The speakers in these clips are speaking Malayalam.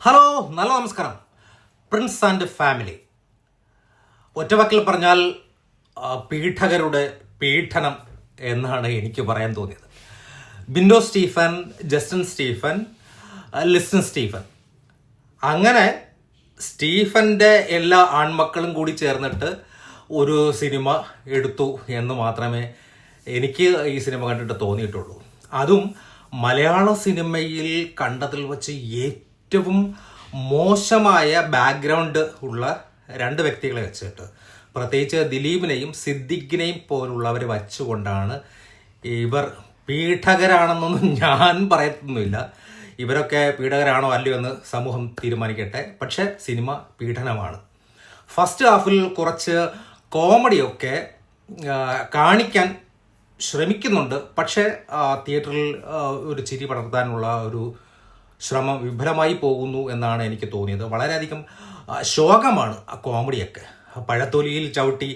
ഹലോ, നല്ല നമസ്കാരം. Prince and family. ഒറ്റവാക്കിൽ പറഞ്ഞാൽ പീഡകരുടെ പീഡനം എന്നാണ് എനിക്ക് പറയാൻ തോന്നിയത്. Bindo Stephen, Justin Stephen, Liston Stephen, അങ്ങനെ സ്റ്റീഫൻ്റെ എല്ലാ ആൺമക്കളും കൂടി ചേർന്നിട്ട് ഒരു സിനിമ എടുത്തു എന്ന് മാത്രമേ എനിക്ക് ഈ സിനിമ കണ്ടിട്ട് തോന്നിയിട്ടുള്ളൂ. അതും മലയാള സിനിമയിൽ കണ്ടതിൽ വച്ച് ഏറ്റവും മോശമായ ബാക്ക്ഗ്രൗണ്ട് ഉള്ള രണ്ട് വ്യക്തികളെ വെച്ചിട്ട്, പ്രത്യേകിച്ച് ദിലീപിനെയും സിദ്ദിഖിനെയും പോലുള്ളവരെ വച്ചുകൊണ്ടാണ് ഇവർ പീഡകരാണെന്നൊന്നും ഞാൻ പറയത്തൊന്നുമില്ല. ഇവരൊക്കെ പീഡകരാണോ അല്ലയോ എന്ന് സമൂഹം തീരുമാനിക്കട്ടെ. പക്ഷെ സിനിമ പീഡനമാണ്. ഫസ്റ്റ് ഹാഫിൽ കുറച്ച് കോമഡിയൊക്കെ കാണിക്കാൻ ശ്രമിക്കുന്നുണ്ട്. പക്ഷേ തിയേറ്ററിൽ ഒരു ചിരി പടർത്താനുള്ള ഒരു ശ്രമം വിഫലമായി പോകുന്നു എന്നാണ് എനിക്ക് തോന്നിയത്. വളരെയധികം ശോകമാണ് ആ കോമഡിയൊക്കെ. പഴത്തൊലിയിൽ ചവിട്ടി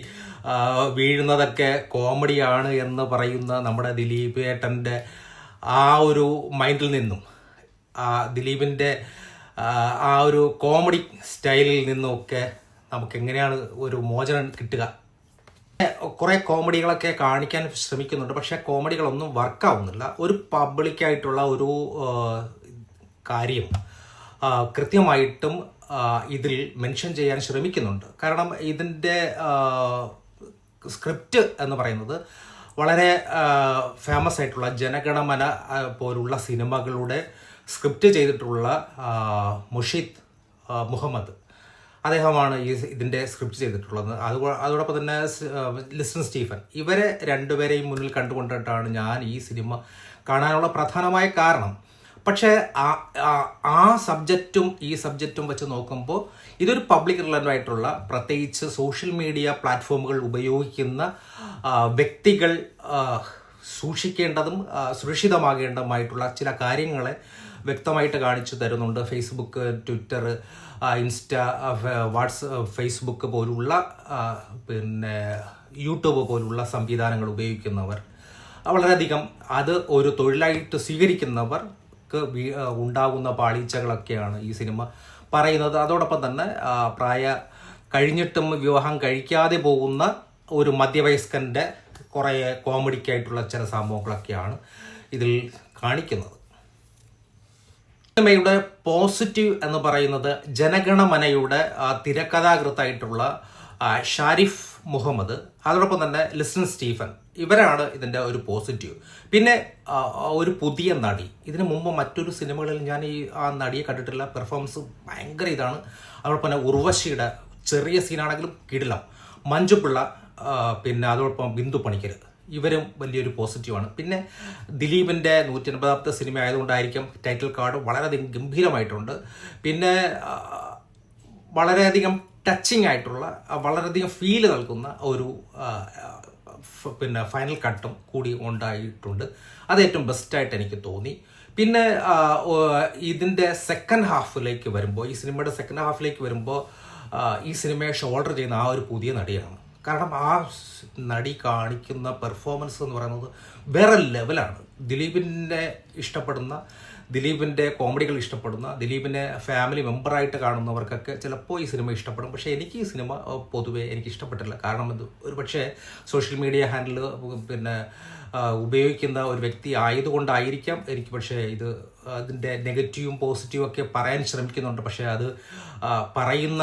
വീഴുന്നതൊക്കെ കോമഡിയാണ് എന്ന് പറയുന്ന നമ്മുടെ ദിലീപ് ഏട്ടൻ്റെ ആ ഒരു മൈൻഡിൽ നിന്നും, ദിലീപിൻ്റെ ആ ഒരു കോമഡി സ്റ്റൈലിൽ നിന്നുമൊക്കെ നമുക്ക് എങ്ങനെയാണ് ഒരു മോചനം കിട്ടുക? കുറേ കോമഡികളൊക്കെ കാണിക്കാൻ ശ്രമിക്കുന്നുണ്ട്. പക്ഷേ കോമഡികളൊന്നും വർക്കാവുന്നില്ല. ഒരു പബ്ലിക്കായിട്ടുള്ള ഒരു കാര്യം കൃത്യമായിട്ടും ഇതിൽ മെൻഷൻ ചെയ്യാൻ ശ്രമിക്കുന്നുണ്ട്. കാരണം ഇതിൻ്റെ സ്ക്രിപ്റ്റ് എന്ന് പറയുന്നത് വളരെ ഫേമസ് ആയിട്ടുള്ള ജനഗണമന പോലുള്ള സിനിമകളുടെ സ്ക്രിപ്റ്റ് ചെയ്തിട്ടുള്ള മുഷീദ് മുഹമ്മദ്, അദ്ദേഹമാണ് ഇതിൻ്റെ സ്ക്രിപ്റ്റ് ചെയ്തിട്ടുള്ളത്. അതോടൊപ്പം തന്നെ ലിസ്റ്റൻ സ്റ്റീഫൻ, ഇവരെ രണ്ടുപേരെയും മുന്നിൽ കണ്ടുകൊണ്ടിട്ടാണ് ഞാൻ ഈ സിനിമ കാണാനുള്ള പ്രധാനമായ കാരണം. പക്ഷേ ആ സബ്ജക്റ്റും ഈ സബ്ജക്റ്റും വെച്ച് നോക്കുമ്പോൾ ഇതൊരു പബ്ലിക് റിലവൻ്റ് ആയിട്ടുള്ള, പ്രത്യേകിച്ച് സോഷ്യൽ മീഡിയ പ്ലാറ്റ്ഫോമുകൾ ഉപയോഗിക്കുന്ന വ്യക്തികൾ സൂക്ഷിക്കേണ്ടതും സുരക്ഷിതമാകേണ്ടതുമായിട്ടുള്ള ചില കാര്യങ്ങളെ വ്യക്തമായിട്ട് കാണിച്ചു തരുന്നുണ്ട്. ഫേസ്ബുക്ക്, ട്വിറ്റർ, ഇൻസ്റ്റ, ഫേസ്ബുക്ക് പോലുള്ള യൂട്യൂബ് പോലുള്ള സംവിധാനങ്ങൾ ഉപയോഗിക്കുന്നവർ, വളരെയധികം അത് ഒരു തൊഴിലായിട്ട് സ്വീകരിക്കുന്നവർ ഉണ്ടാകുന്ന പാളിച്ചകളൊക്കെയാണ് ഈ സിനിമ പറയുന്നത്. അതോടൊപ്പം തന്നെ കഴിഞ്ഞിട്ടും വിവാഹം കഴിക്കാതെ പോകുന്ന ഒരു മധ്യവയസ്കൻ്റെ കുറേ കോമഡിക്കായിട്ടുള്ള ചില സംഭവങ്ങളൊക്കെയാണ് ഇതിൽ കാണിക്കുന്നത്. സിനിമയുടെ പോസിറ്റീവ് എന്ന് പറയുന്നത് ജനഗണമനയുടെ തിരക്കഥാകൃത്തായിട്ടുള്ള ഷാരിഫ് മുഹമ്മദ്, അതോടൊപ്പം തന്നെ ലിസ്റ്റൻ സ്റ്റീഫൻ, ഇവരാണ് ഇതിൻ്റെ ഒരു പോസിറ്റീവ്. പിന്നെ ഒരു പുതിയ നടി. ഇതിനു മുമ്പ് മറ്റൊരു സിനിമകളിൽ ഞാൻ ആ നടിയെ കണ്ടിട്ടില്ല. പെർഫോമൻസ് ഭയങ്കര ഇതാണ്. അതോടൊപ്പം തന്നെ ഉർവശിയുടെ ചെറിയ സീനാണെങ്കിലും കിടിലം. മഞ്ജുപിള്ള, പിന്നെ അതോടൊപ്പം ബിന്ദു പണിക്കർ, ഇവരും വലിയൊരു പോസിറ്റീവാണ്. പിന്നെ ദിലീപിൻ്റെ 150ാമത്തെ സിനിമ ആയതുകൊണ്ടായിരിക്കും ടൈറ്റിൽ കാർഡ് വളരെയധികം ഗംഭീരമായിട്ടുണ്ട്. പിന്നെ വളരെയധികം ടച്ചിങ് ആയിട്ടുള്ള, വളരെയധികം ഫീല് നൽകുന്ന ഒരു ഫൈനൽ കട്ടും കൂടി ഉണ്ടായിട്ടുണ്ട്. അത് ഏറ്റവും ബെസ്റ്റായിട്ട് എനിക്ക് തോന്നി. പിന്നെ ഇതിൻ്റെ സെക്കൻഡ് ഹാഫിലേക്ക് വരുമ്പോൾ, ഈ സിനിമയുടെ സെക്കൻഡ് ഹാഫിലേക്ക് വരുമ്പോൾ ഈ സിനിമയെ ഷോൾഡർ ചെയ്യുന്ന ആ ഒരു പുതിയ നടിയാണ്. കാരണം ആ നടി കാണിക്കുന്ന പെർഫോമൻസ് എന്ന് പറയുന്നത് വേറെ ലെവലാണ്. ദിലീപിനെ ഇഷ്ടപ്പെടുന്ന, ദിലീപിൻ്റെ കോമഡികൾ ഇഷ്ടപ്പെടുന്ന, ദിലീപിനെ ഫാമിലി മെമ്പറായിട്ട് കാണുന്നവർക്കൊക്കെ ചിലപ്പോൾ ഈ സിനിമ ഇഷ്ടപ്പെടും. പക്ഷേ എനിക്ക് ഈ സിനിമ പൊതുവെ എനിക്ക് ഇഷ്ടപ്പെട്ടില്ല. കാരണം ഇത് ഒരു പക്ഷേ സോഷ്യൽ മീഡിയ ഹാൻഡിൽ ഉപയോഗിക്കുന്ന ഒരു വ്യക്തി ആയതുകൊണ്ടായിരിക്കാം എനിക്ക്. പക്ഷേ അതിൻ്റെ നെഗറ്റീവും പോസിറ്റീവും ഒക്കെ പറയാൻ ശ്രമിക്കുന്നുണ്ട്. പക്ഷേ അത് പറയുന്ന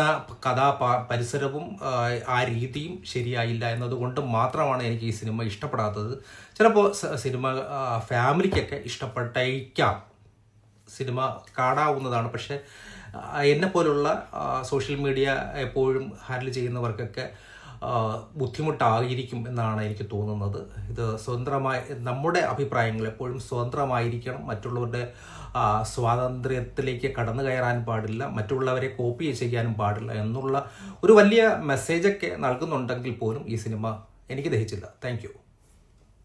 പരിസരവും ആ രീതിയും ശരിയായില്ല എന്നതുകൊണ്ട് മാത്രമാണ് എനിക്ക് ഈ സിനിമ ഇഷ്ടപ്പെടാത്തത്. ചിലപ്പോൾ സിനിമ ഫാമിലിക്കൊക്കെ ഇഷ്ടപ്പെട്ടേക്കാം, സിനിമ കാണാവുന്നതാണ്. പക്ഷേ എന്നെപ്പോലുള്ള സോഷ്യൽ മീഡിയ എപ്പോഴും ഹാൻഡിൽ ചെയ്യുന്നവർക്കൊക്കെ ബുദ്ധിമുട്ടായിരിക്കും എന്നാണ് എനിക്ക് തോന്നുന്നത്. ഇത് സ്വതന്ത്രമായി, നമ്മുടെ അഭിപ്രായങ്ങൾ എപ്പോഴും സ്വതന്ത്രമായിരിക്കണം. മറ്റുള്ളവരുടെ സ്വാതന്ത്ര്യത്തിലേക്ക് കടന്നു കയറാൻ പാടില്ല, മറ്റുള്ളവരെ കോപ്പി ചെയ്യാനും പാടില്ല എന്നുള്ള ഒരു വലിയ മെസ്സേജൊക്കെ നൽകുന്നുണ്ടെങ്കിൽ പോലും ഈ സിനിമ എനിക്ക് ദഹിച്ചില്ല. Thank you.